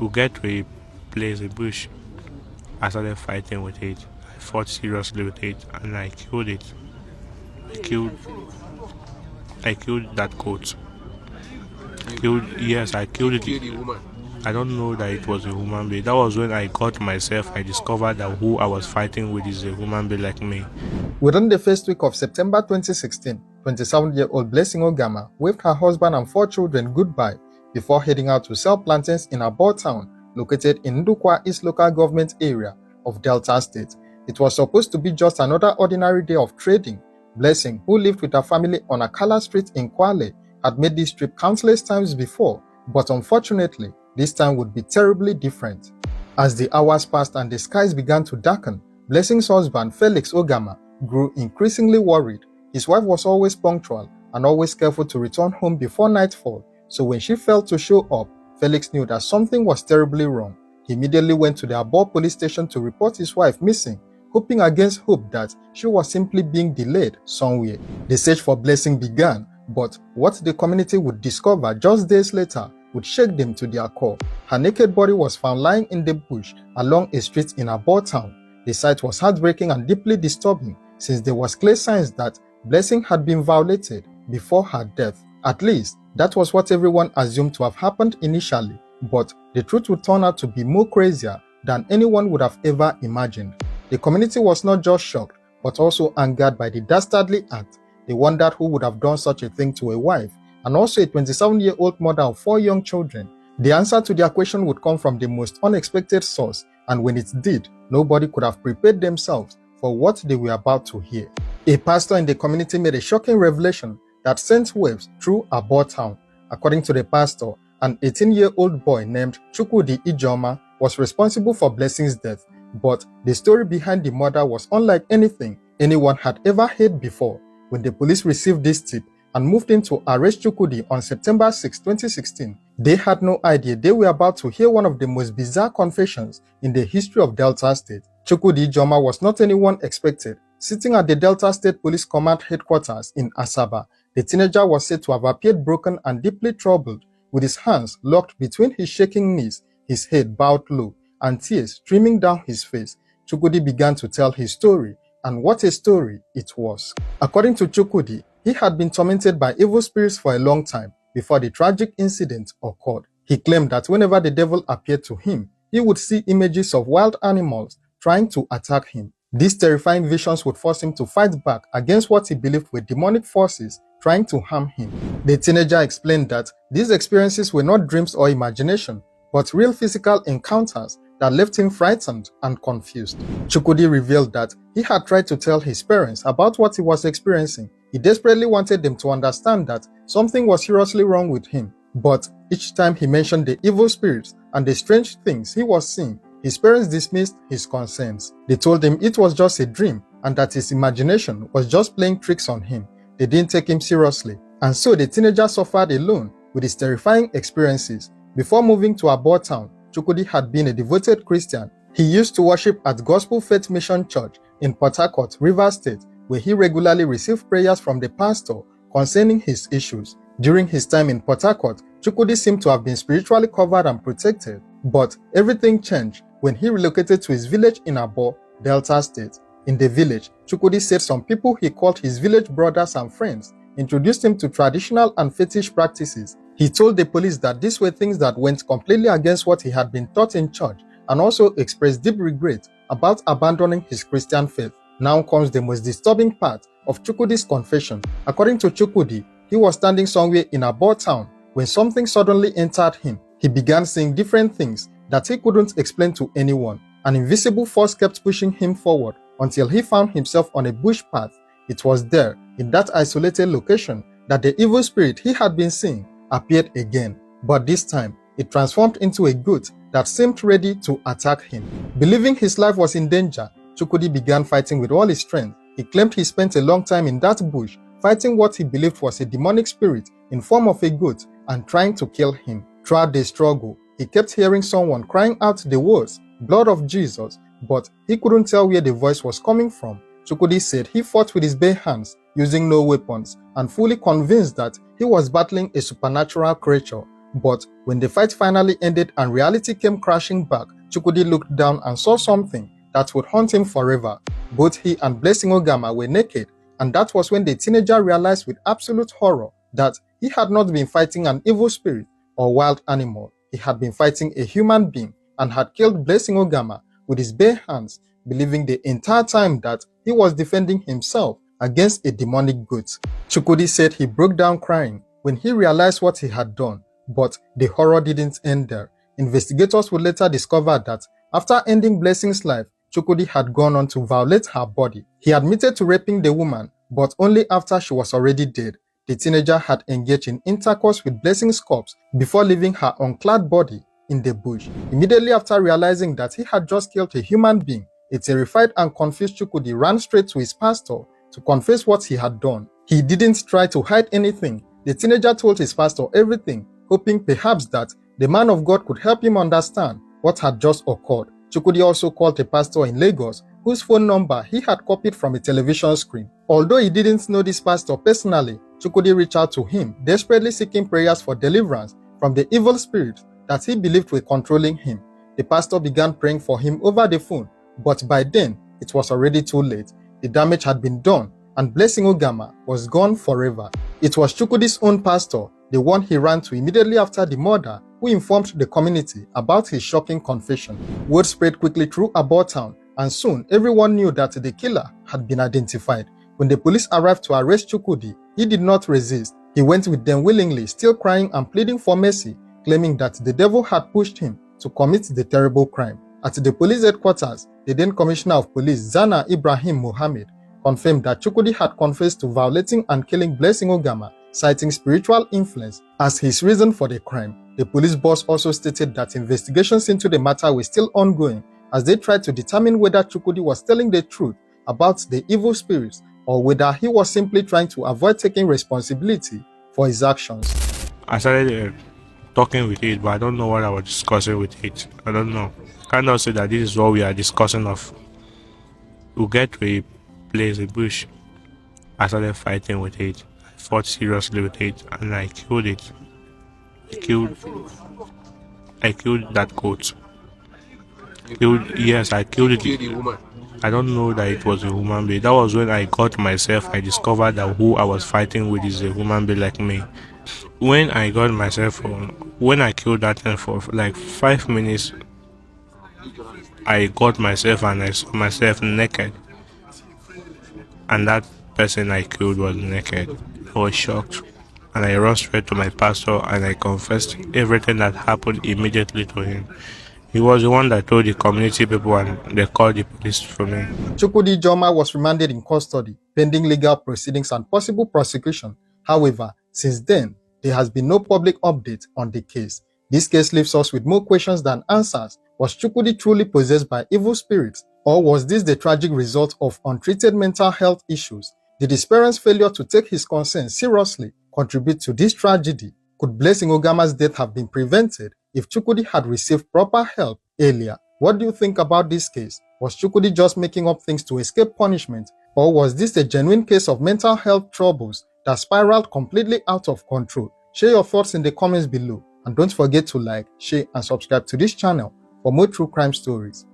we get to a place, a bush. I started fighting with it. I fought seriously with it, and I killed it. I killed, I killed that goat. Yes, I killed it. Kill the woman. I don't know that it was a human being. That was when I got myself. I discovered that who I was fighting with is a human being like me. Within the first week of September 2016, 27-year-old Blessing Ogama waved her husband and 4 children goodbye before heading out to sell plantains in Abo town, located in Ndukwa East local government area of Delta State. It was supposed to be just another ordinary day of trading. Blessing, who lived with her family on Akala Street in Kwale, had made this trip countless times before, but unfortunately, this time would be terribly different. As the hours passed and the skies began to darken, Blessing's husband, Felix Ogama, grew increasingly worried. His wife was always punctual and always careful to return home before nightfall, so when she failed to show up, Felix knew that something was terribly wrong. He immediately went to the Abo police station to report his wife missing, hoping against hope that she was simply being delayed somewhere. The search for Blessing began, but what the community would discover just days later would shake them to their core. Her naked body was found lying in the bush along a street in Abo town. The sight was heartbreaking and deeply disturbing, since there was clear signs that Blessing had been violated before her death. At least, that was what everyone assumed to have happened initially, but the truth would turn out to be more crazier than anyone would have ever imagined. The community was not just shocked, but also angered by the dastardly act. They wondered who would have done such a thing to a wife, and also a 27-year-old mother of 4 young children. The answer to their question would come from the most unexpected source, and when it did, nobody could have prepared themselves for what they were about to hear. A pastor in the community made a shocking revelation that sent waves through Abo town. According to the pastor, an 18-year-old boy named Kuzy-TV was responsible for Blessing's death, but the story behind the murder was unlike anything anyone had ever heard before. When the police received this tip and moved in to arrest Kuzy on September 6, 2016, they had no idea they were about to hear one of the most bizarre confessions in the history of Delta State. Kuzy-TV was not anyone expected. Sitting at the Delta State Police Command headquarters in Asaba, the teenager was said to have appeared broken and deeply troubled, with his hands locked between his shaking knees, his head bowed low, and tears streaming down his face. Kuzy began to tell his story, and what a story it was. According to Kuzy, he had been tormented by evil spirits for a long time before the tragic incident occurred. He claimed that whenever the devil appeared to him, he would see images of wild animals trying to attack him. These terrifying visions would force him to fight back against what he believed were demonic forces trying to harm him. The teenager explained that these experiences were not dreams or imagination, but real physical encounters that left him frightened and confused. Kuzy revealed that he had tried to tell his parents about what he was experiencing. He desperately wanted them to understand that something was seriously wrong with him. But each time he mentioned the evil spirits and the strange things he was seeing, his parents dismissed his concerns. They told him it was just a dream and that his imagination was just playing tricks on him. They didn't take him seriously, and so the teenager suffered alone with his terrifying experiences. Before moving to Abo town, Kuzy had been a devoted Christian. He used to worship at Gospel Faith Mission Church in Port Harcourt, Rivers State, where he regularly received prayers from the pastor concerning his issues. During his time in Port Harcourt, Kuzy seemed to have been spiritually covered and protected. But everything changed when he relocated to his village in Abo, Delta State. In the village, Kuzy said some people he called his village brothers and friends introduced him to traditional and fetish practices. He told the police that these were things that went completely against what he had been taught in church, and also expressed deep regret about abandoning his Christian faith. Now comes the most disturbing part of Kuzy's confession. According to Kuzy, he was standing somewhere in Abo town when something suddenly entered him. He began seeing different things that he couldn't explain to anyone. An invisible force kept pushing him forward until he found himself on a bush path. It was there, in that isolated location, that the evil spirit he had been seeing appeared again. But this time, it transformed into a goat that seemed ready to attack him. Believing his life was in danger, Kuzy began fighting with all his strength. He claimed he spent a long time in that bush, fighting what he believed was a demonic spirit in form of a goat and trying to kill him. Throughout the struggle, he kept hearing someone crying out the words, "Blood of Jesus," but he couldn't tell where the voice was coming from. Kuzy said he fought with his bare hands, using no weapons, and fully convinced that he was battling a supernatural creature. But when the fight finally ended and reality came crashing back, Chukwudi looked down and saw something that would haunt him forever. Both he and Blessing Ogama were naked, and that was when the teenager realized with absolute horror that he had not been fighting an evil spirit or wild animal. He had been fighting a human being and had killed Blessing Ogama with his bare hands, believing the entire time that he was defending himself against a demonic goat. Chukwudi said he broke down crying when he realized what he had done, but the horror didn't end there. Investigators would later discover that after ending Blessing's life, Chukwudi had gone on to violate her body. He admitted to raping the woman, but only after she was already dead. The teenager had engaged in intercourse with Blessing's corpse before leaving her unclad body in the bush. Immediately after realizing that he had just killed a human being, a terrified and confused Chukwudi ran straight to his pastor to confess what he had done. He didn't try to hide anything. The teenager told his pastor everything, hoping perhaps that the man of God could help him understand what had just occurred. Chukwudi also called a pastor in Lagos whose phone number he had copied from a television screen. Although he didn't know this pastor personally, Chukwudi reached out to him, desperately seeking prayers for deliverance from the evil spirits that he believed were controlling him. The pastor began praying for him over the phone, but by then, it was already too late. The damage had been done, and Blessing Ogama was gone forever. It was Chukwudi's own pastor, the one he ran to immediately after the murder, who informed the community about his shocking confession. Word spread quickly through Abo town, and soon everyone knew that the killer had been identified. When the police arrived to arrest Chukwudi, he did not resist. He went with them willingly, still crying and pleading for mercy, claiming that the devil had pushed him to commit the terrible crime. At the police headquarters, the then Commissioner of Police, Zana Ibrahim Mohammed, confirmed that Chukwudi had confessed to violating and killing Blessing Ogama, citing spiritual influence as his reason for the crime. The police boss also stated that investigations into the matter were still ongoing as they tried to determine whether Chukwudi was telling the truth about the evil spirits or whether he was simply trying to avoid taking responsibility for his actions. I started talking with it, but I don't know what I was discussing with it. I don't know. Cannot say that this is what we are discussing of. We get to a place, a bush. I started fighting with it. I fought seriously with it, and I killed it. I killed that goat. Yes, I killed it. I don't know that it was a human being. That was when I got myself. I discovered that who I was fighting with is a human being like me. When I got myself, when I killed that thing for like 5 minutes, I got myself and I saw myself naked. And that person I killed was naked. I was shocked. And I ran straight to my pastor and I confessed everything that happened immediately to him. He was the one that told the community people and they called the police for me. Chukwudi Joma was remanded in custody, pending legal proceedings and possible prosecution. However, since then, there has been no public update on the case. This case leaves us with more questions than answers. Was Chukwudi truly possessed by evil spirits? Or was this the tragic result of untreated mental health issues? Did his parents' failure to take his concerns seriously contribute to this tragedy? Could Blessing Ogama's death have been prevented if Chukwudi had received proper help earlier? What do you think about this case? Was Chukwudi just making up things to escape punishment? Or was this a genuine case of mental health troubles that spiraled completely out of control? Share your thoughts in the comments below, and don't forget to like, share, and subscribe to this channel for more true crime stories.